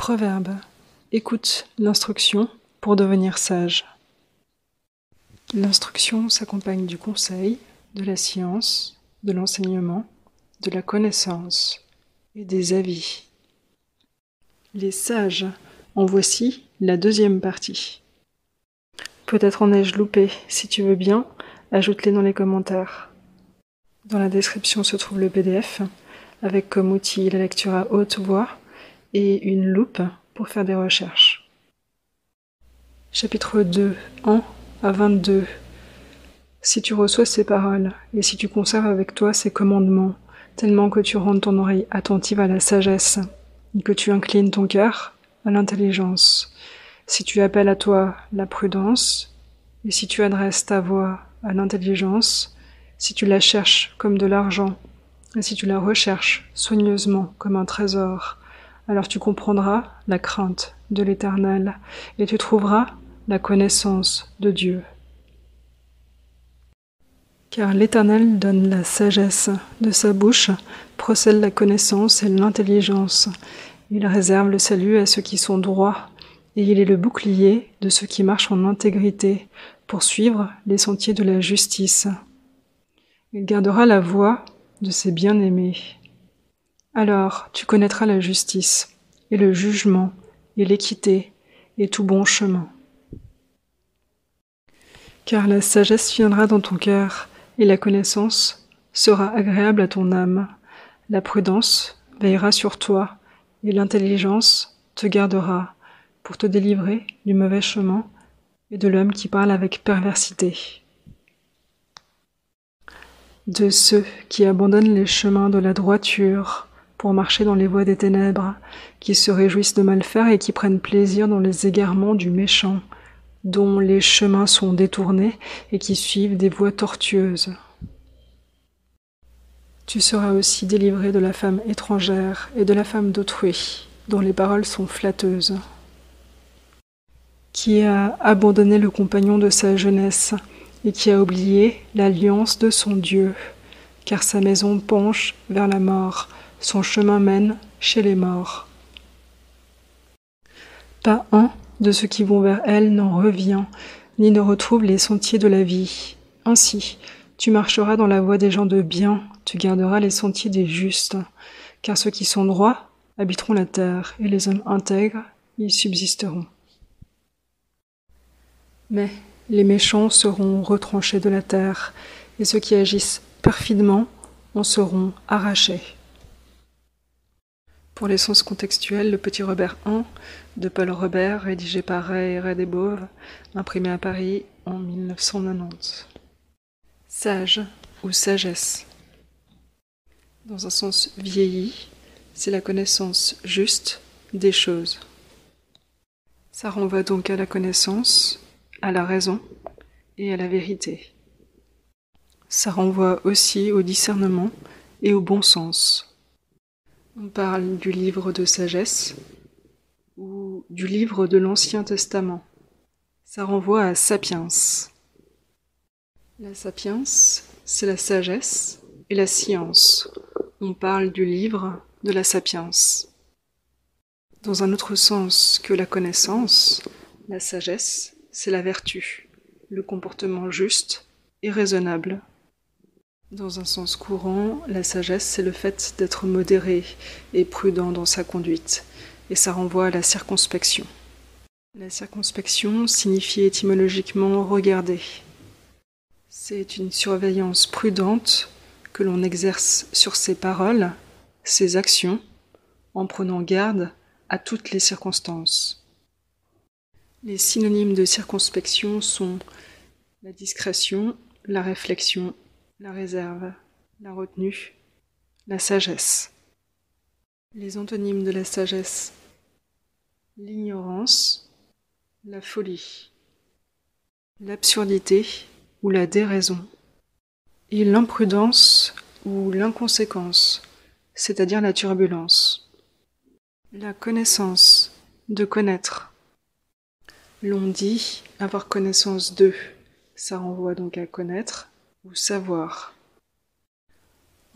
Proverbe. Écoute l'instruction pour devenir sage. L'instruction s'accompagne du conseil, de la science, de l'enseignement, de la connaissance et des avis. Les sages, en voici la deuxième partie. Peut-être en ai-je loupé, si tu veux bien, ajoute-les dans les commentaires. Dans la description se trouve le PDF, avec comme outil la lecture à haute voix et une loupe pour faire des recherches. Chapitre 2, 1 à 22. Si tu reçois ces paroles, et si tu conserves avec toi ces commandements, tellement que tu rendes ton oreille attentive à la sagesse, et que tu inclines ton cœur à l'intelligence, si tu appelles à toi la prudence, et si tu adresses ta voix à l'intelligence, si tu la cherches comme de l'argent, et si tu la recherches soigneusement comme un trésor, alors tu comprendras la crainte de l'Éternel, et tu trouveras la connaissance de Dieu. Car l'Éternel donne la sagesse, de sa bouche procède la connaissance et l'intelligence. Il réserve le salut à ceux qui sont droits, et il est le bouclier de ceux qui marchent en intégrité, pour suivre les sentiers de la justice. Il gardera la voie de ses bien-aimés. Alors tu connaîtras la justice, et le jugement, et l'équité, et tout bon chemin. Car la sagesse viendra dans ton cœur, et la connaissance sera agréable à ton âme. La prudence veillera sur toi, et l'intelligence te gardera, pour te délivrer du mauvais chemin et de l'homme qui parle avec perversité. De ceux qui abandonnent les chemins de la droiture pour marcher dans les voies des ténèbres, qui se réjouissent de mal faire et qui prennent plaisir dans les égarements du méchant, dont les chemins sont détournés et qui suivent des voies tortueuses. Tu seras aussi délivré de la femme étrangère et de la femme d'autrui, dont les paroles sont flatteuses. Qui a abandonné le compagnon de sa jeunesse et qui a oublié l'alliance de son Dieu, car sa maison penche vers la mort, son chemin mène chez les morts. Pas un de ceux qui vont vers elle n'en revient, ni ne retrouve les sentiers de la vie. Ainsi, tu marcheras dans la voie des gens de bien, tu garderas les sentiers des justes, car ceux qui sont droits habiteront la terre, et les hommes intègres y subsisteront. Mais les méchants seront retranchés de la terre, et ceux qui agissent perfidement en seront arrachés. Pour les sens contextuels, le Petit Robert 1 de Paul Robert, rédigé par Ray Redébauve, imprimé à Paris en 1990. Sage ou sagesse. Dans un sens vieilli, c'est la connaissance juste des choses. Ça renvoie donc à la connaissance, à la raison et à la vérité. Ça renvoie aussi au discernement et au bon sens. On parle du livre de sagesse ou du livre de l'Ancien Testament. Ça renvoie à Sapiens. La sapiens, c'est la sagesse et la science. On parle du livre de la sapiens. Dans un autre sens que la connaissance, la sagesse, c'est la vertu, le comportement juste et raisonnable. Dans un sens courant, la sagesse, c'est le fait d'être modéré et prudent dans sa conduite, et ça renvoie à la circonspection. La circonspection signifie étymologiquement regarder. C'est une surveillance prudente que l'on exerce sur ses paroles, ses actions, en prenant garde à toutes les circonstances. Les synonymes de circonspection sont la discrétion, la réflexion, la réserve, la retenue, la sagesse. Les antonymes de la sagesse: l'ignorance, la folie, l'absurdité ou la déraison, et l'imprudence ou l'inconséquence, c'est-à-dire la turbulence. La connaissance, de connaître. L'on dit avoir connaissance d'eux, ça renvoie donc à connaître ou savoir.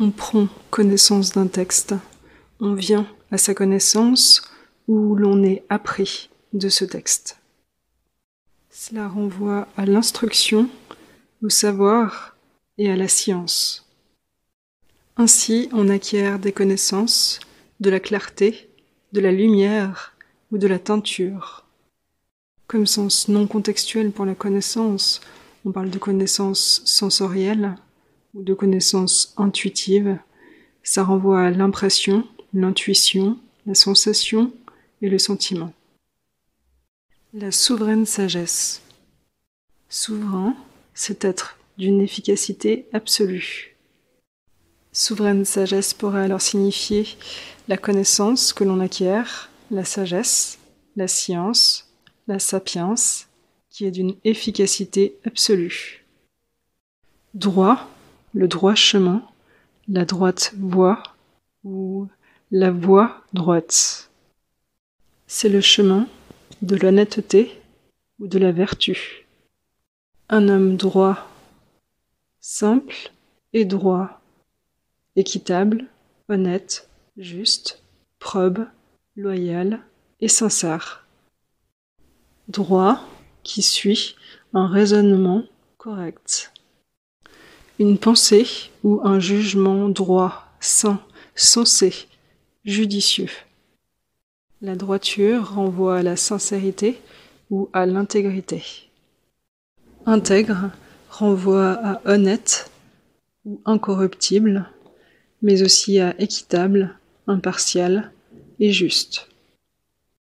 On prend connaissance d'un texte, on vient à sa connaissance où l'on est appris de ce texte. Cela renvoie à l'instruction, au savoir et à la science. Ainsi, on acquiert des connaissances, de la clarté, de la lumière ou de la teinture. Comme sens non contextuel pour la connaissance, on parle de connaissances sensorielles ou de connaissances intuitives. Ça renvoie à l'impression, l'intuition, la sensation et le sentiment. La souveraine sagesse. Souverain, c'est être d'une efficacité absolue. Souveraine sagesse pourrait alors signifier la connaissance que l'on acquiert, la sagesse, la science, la sapiens, qui est d'une efficacité absolue. Droit, le droit chemin, la droite voie ou la voie droite. C'est le chemin de l'honnêteté ou de la vertu. Un homme droit, simple et droit, équitable, honnête, juste, probe, loyal et sincère. Droit qui suit un raisonnement correct. Une pensée ou un jugement droit, sain, sensé, judicieux. La droiture renvoie à la sincérité ou à l'intégrité. Intègre renvoie à honnête ou incorruptible, mais aussi à équitable, impartial et juste.